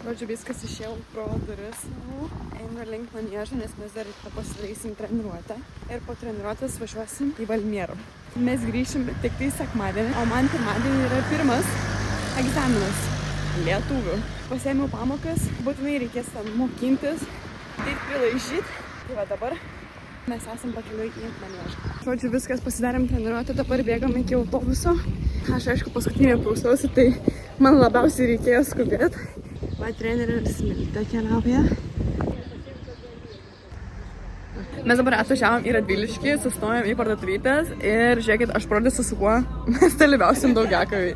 Žodžiu, viskas išėjau pro duris. Einu link maniežą, nes mes dar pasidarysim treniruotę. Ir po treniruotės važiuosim į Valmierą. Mes grįšim tik tai sekmadienį, o man pirmadienį yra pirmas egzaminas lietuvių. Pasiėmiau pamokas, būtinai reikės ten mokintis, taip prilaižyti. Tai va dabar mes esam pakeliui į maniežą. Žodžiu, viskas pasidarėm treniruotę, dabar bėgam iki autobuso. Aš aišku paskutinė prausiausi, tai man labiausiai reikėjo skubėti. Va, treneris Smiltė keliauja. Mes dabar atvažiavom į Radviliškį, sustojom į parduotuvytės ir žiūrėkit, aš parodysiu su kuo mes dalyvausim Daugiakoviai.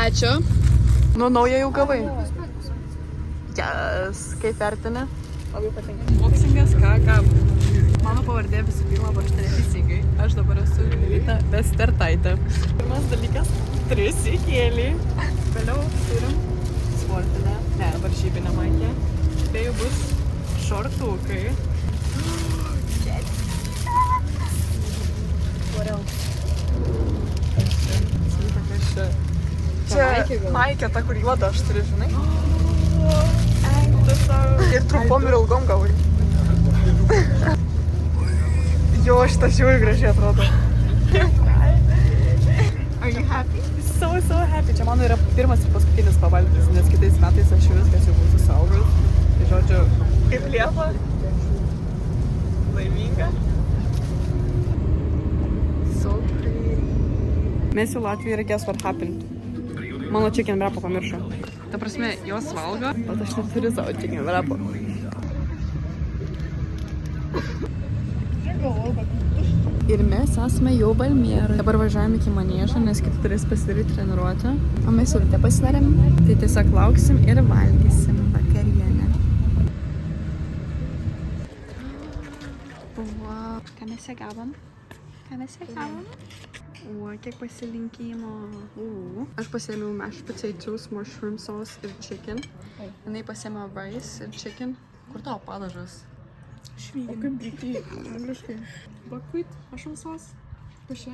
Ačiū. Nu, naują jau gavai. Yes, kaip vertini? Labai patinka. Boksingas, ką? Mano pavardė visų pirma buvo neteisingai. Aš dabar esu Lilita Vestertaitė. Pirmas dalykas - trisikėlį. Vėliau turim sportinę, varžybinę maikę. Tai jau bus šortukai. Čia maikė ta, kur juoda aš turiu, žinai. Ir trumpom ir ilgom gavai. Jo, šitas žiūri gražiai atrodo. Are you happy? So happy. Čia mano yra pirmas ir paskutinis pavalgys, nes kitais metais aš viskas jau būsiu saugus. Tai žodžiu, kaip Liepa. Laiminga. So pretty. Mes jau Latvijai ir guess what happened. Mano chicken wrapą pamiršo. Ta prasme, jos valgo, bet aš neturiu savo chicken wrapą. Ir mes esame jau Valmierai. Dabar važiuojame iki maniežą, nes kiti turės pasidaryti treniruotę. O mes jau ryte pasidarėm. Tai tiesiog lauksim ir valgysim vakarienę. Wow. Ką mes ją gavom? O, kiek pasilinkimo. Aš pasiėmiau mashed potatoes, mushroom sauce ir chicken. Jinai pasiėmė rice ir chicken. Kur tavo padažas? Švygin. O kaip greitai angliškai? Buckwheat, mushroom sauce, pašė.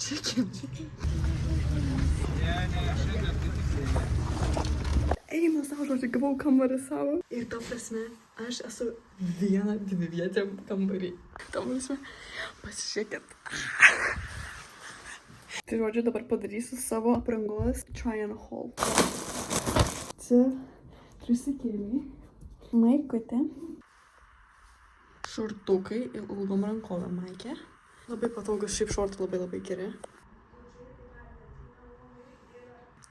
Chicken. Eina savo, žodžiu, gavau kambarį savo. Ir ta prasme, aš esu viena dvivietėm kambarį. Ta prasme, pasižiūrėkit. Tai žodžiu, dabar padarysiu savo aprangos try and haul. Čia trisikėliai, maikutė. Šortukai ir ilgom rankovėm maikė. Labai patogus, šiaip šortai labai geri.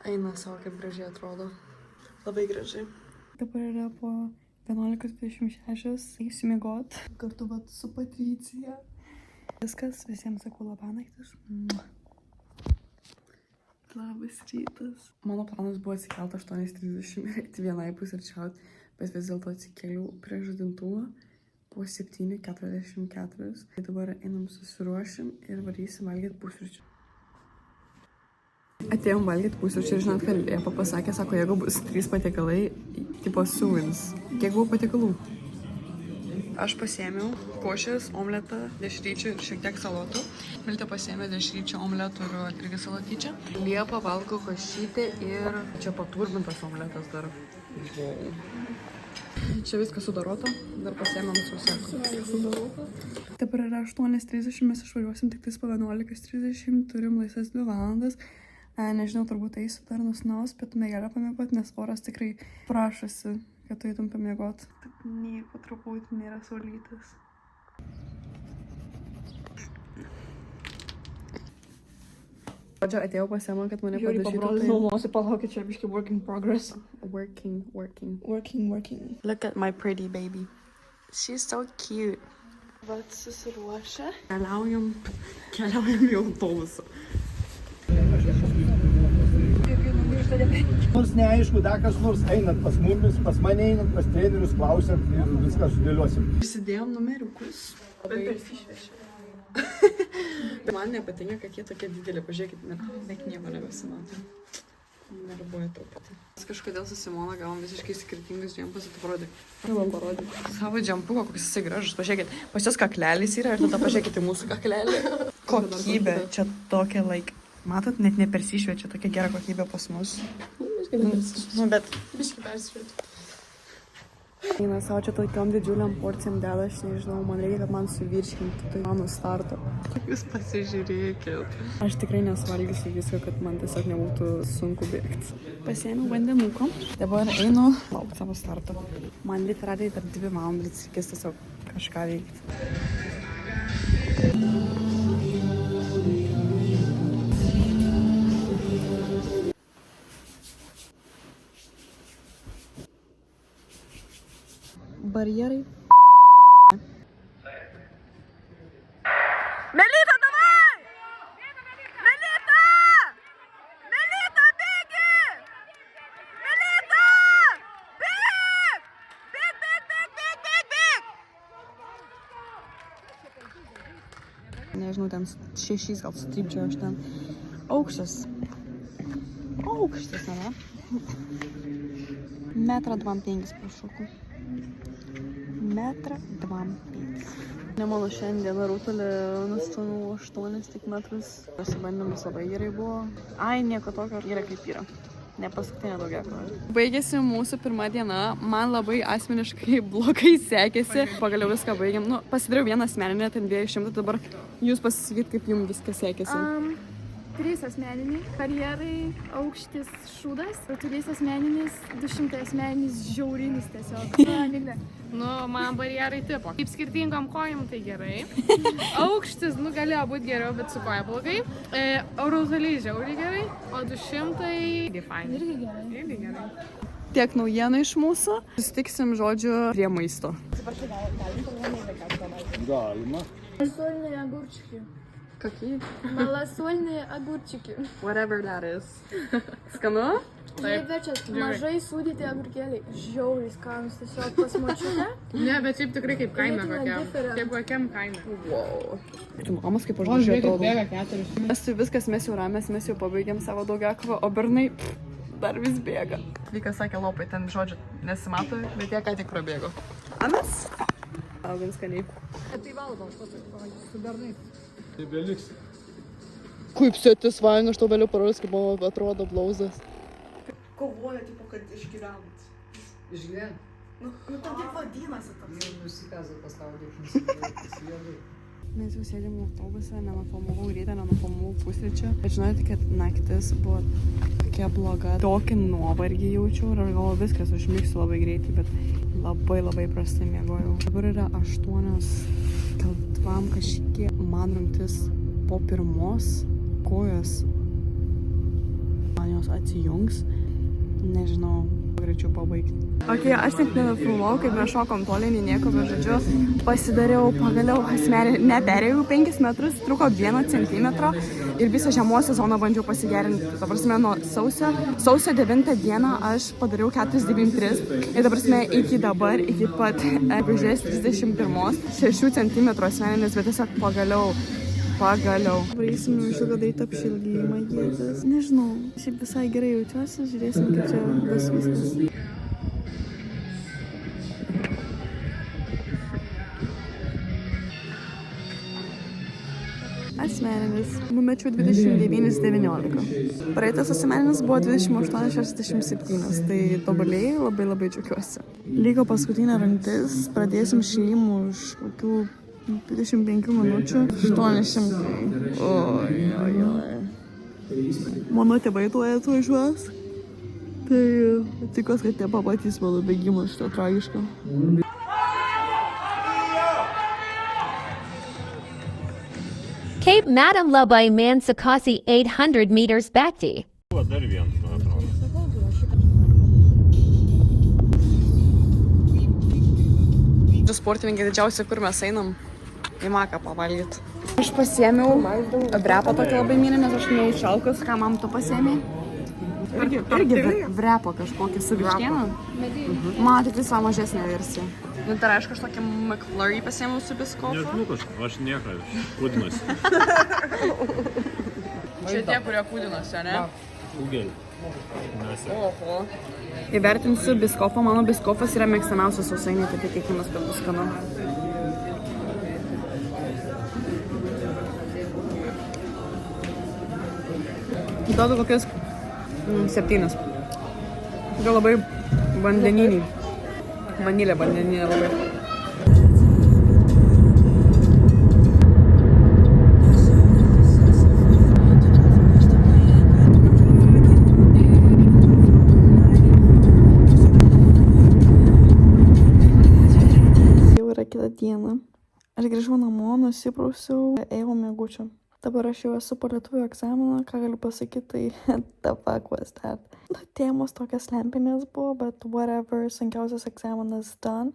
Eina savo, kaip gražiai atrodo. Labai gražiai. Dabar yra po 11:26. Eisiu miegot. Kartu vat su Patricija. Viskas, visiems sakau labanaktis. Labas rytas. Mano planas buvo atsikelt 8:30 ir eiti vienai pusryčiaut, bet vis dėlto atsikėliau prie žadintuvą. Po 7:44. Tai dabar einam susiruošim ir varysim valgyti pusryčių. Atėjom valgyti pusryčių ir žinot, kad Liepa pasakė, sako, jeigu bus 3 patiekalai, tipo suins. Kiek buvo patiekalų? Aš pasiėmiau košės, omletą, dešryčių ir šiek tiek salotų. Miltė pasiėmė dešryčių, omletų ir irgi salatyčią. Liepa valgo košytę ir čia paturbintas omletas dar. Wow. Čia viskas sudarota, dar pasiėmėm sudarota. Dabar yra 8:30, mes išvažiuosim tik tais po 11:30, turim laisvas 2 valandas. Nežinau, turbūt eisiu dar nusnaus, pietų miegelę pamiegot, nes oras tikrai prašosi, kad tu eitum pamiegot. Nieko truputį nėra saulytas. Pradžio atėjau pasiėmą, kad mane padažytų. Žiūrėjau, palaukit, čia biškai work in progress. Working. Look at my pretty baby. She's so cute. Vat susiruošę. Keliaujam į autobusą. Nors neaišku, dar kas nors einat pas mumis, pas mane einat, pas trenerius klausėt ir viską sudėliosim. Prisidėjom numeriukus. Bet persišvešė. Man nepatinka, kad jie tokie dideli. Pažiūrėkit, net nieko nebesimato. Nervuoja truputį. Mes kažkodėl su Simona gavom visiškai skirtingus džempus, tai parodyk. Parodyk. Savo džempuko, koks jisai gražus. Pažiūrėkit, pas jos kaklelis yra ir tada pažiūrėkit į mūsų kaklelį. Kokybė čia tokia, matot, net nepersišvečia, tokia gera kokybė pas mus. Nu, bet. Biškai persižiūrėti. Eina savo čia tokiom didžiuliam porcijom deda, aš nežinau, man reikia, kad man suvirškintų, tai mano starto. Jūs pasižiūrėkit. Aš tikrai nesvalgysiu visko, kad man tiesiog nebūtų sunku bėgti. Pasiėmiau vandenuko, dabar einu laukti savo starto. Man literaliai dar 2 valandas reikės tiesiog kažką veikti. Барьеры. Melita, давай! Melita! Melita, беги! Melita! Бег! Бег! Nežinau, ten 6 gal strypčio aš ten. Aukštas, ne? 1,25 m prašoku. 1,25 m. Ne mano šiandien rutulį nustūmiau 8 tik metrus. Pasibandymus labai gerai buvo. Ai, nieko tokio yra kaip yra. Ne paskutinė daugia. Baigėsi mūsų pirma diena. Man labai asmeniškai blogai sekėsi. Pagaliau viską baigėm. Nu, pasidariau vieną asmeninę, ten 200. Dabar jūs pasisakyt, kaip jums viskas sekėsi. 3 asmeniniai, karjerai, aukštis šūdas, rutulys asmeninis, 200 asmeninis, žiaurinis tiesiog. Nu, man barjerai tipo. Kaip skirtingom kojom, tai gerai. Aukštis, nu, galėjo būti geriau, bet su koja blogai. Rutulys žiauriai gerai, o 200 irgi fain. Irgi gerai. Tiek naujienų iš mūsų. Susitiksim, žodžiu, prie maisto. Galima. Малосольные огурчики. Какие? Малосольные огурчики. Whatever that is. Skanu? Jie verčiat mažai sūdyti agurkėliai. Žiauriai skanus, tiesiog pasmačiuke. Ne, bet šiaip tikrai kaip kaime Ganėtinai kokiam. different. Kaip kokiam kaime. Wow. Tu mamas kaip aš gražiai atrodo. Viskas, mes jau ramės, mes jau pabaigėm savo daugiakovą, o bernai dar vis bėga. Vykas sakė, lopai, ten žodžiu nesimato, bet jie ką tik prabėgo. Anas? Augin skaniai. Tai valgom, su bernai. Tai beliks. Kaip sėtis vaina, aš to vėliau parodys, kaip man atrodo blauzas. Kovoja, tipo, kad išgyvent. Išgyvent? Nu, ten taip vadinasi toks. Ir nusikazė pasaulyje, nusikazė. Mes jau sėdėm autobuse, nenufilmavau rytą, nenufilmavau pusryčio. Bet žinote, kad naktis buvo tokia bloga. Tokį nuovargį jaučiau ir aš galvoju, viskas, užmigsiu labai greitai, bet labai prastai miegojau. Dabar yra 8, gal 2 kažkiek. Man rungtis po pirmos kojos. Man jos atsijungs. Nežinau, greičiau pabaigti. Ok, aš net nenufilmavau, kaip mes šokom tolinį nieko, bet žodžiu, pasidariau pagaliau asmenį, neperėjau 5 metrus, truko 1 centimetro ir visą žiemos sezoną bandžiau pasigerinti. Ta prasme, nuo sausio 9 dieną aš padariau 4,93 ir ta prasme iki dabar, iki pat gegužės 31, 6 centimetrų asmeninis, bet tiesiog pagaliau. Varysim iš kad daryti apšildymą jėgas. Nežinau, šiaip visai gerai jaučiuosi, žiūrėsim, kaip čia bus viskas. Asmeninis. Numečiau 29,19. Praeitas asmeninis buvo 28,67. Tai tobulėjai, labai džiaugiuosi. Liko paskutinė rungtis, pradėsim šeimų už kokių 25 minučių. 800. Oi. Mano tėvai tuoj atvažiuos. Tai tikiuosi, kad jie pamatys mano bėgimą šitą tragišką. Cape Madam Labai Mansakasi 800 meters backty. Dar vienas, man atrodo. Sportininkai didžiausia, kur mes einam į maką pavalgyti. Aš pasiėmiau vrepą tokį labai mylį, nes aš neužšalkus. Ką, mam, tu pasiėmėjai? Irgi vrepą kažkokį su vištiena. Man tik visą mažesnė versija. Nu, tai reiškia, aš tokį McFlurry pasiėmiau su biskofu. Nežinau kažką, aš nieko, kūdinuosi. Čia tie, kurie kūdinosi, ne? Kūgelį. Oho. Įvertinsiu biskofą, mano biskofas yra mėgstamiausias sausainiai, tai tikėkimės, kad bus skanu. Duodu kokius 7. Gal labai vandeniniai. Manilė vandeninė labai. Jau yra kitą dieną. Aš grįžau namo, nusiprausiau, ėjau miegučio. Dabar aš jau esu po lietuvių egzaminą, ką galiu pasakyti, tai the fuck was that. Temos tokias lempinės buvo, bet whatever, sunkiausias egzaminas done.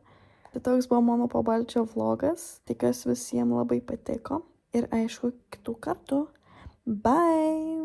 Tai toks buvo mano pabalčio vlogas, tikiuosi visiems labai patiko ir aišku, kitų kartų. Bye!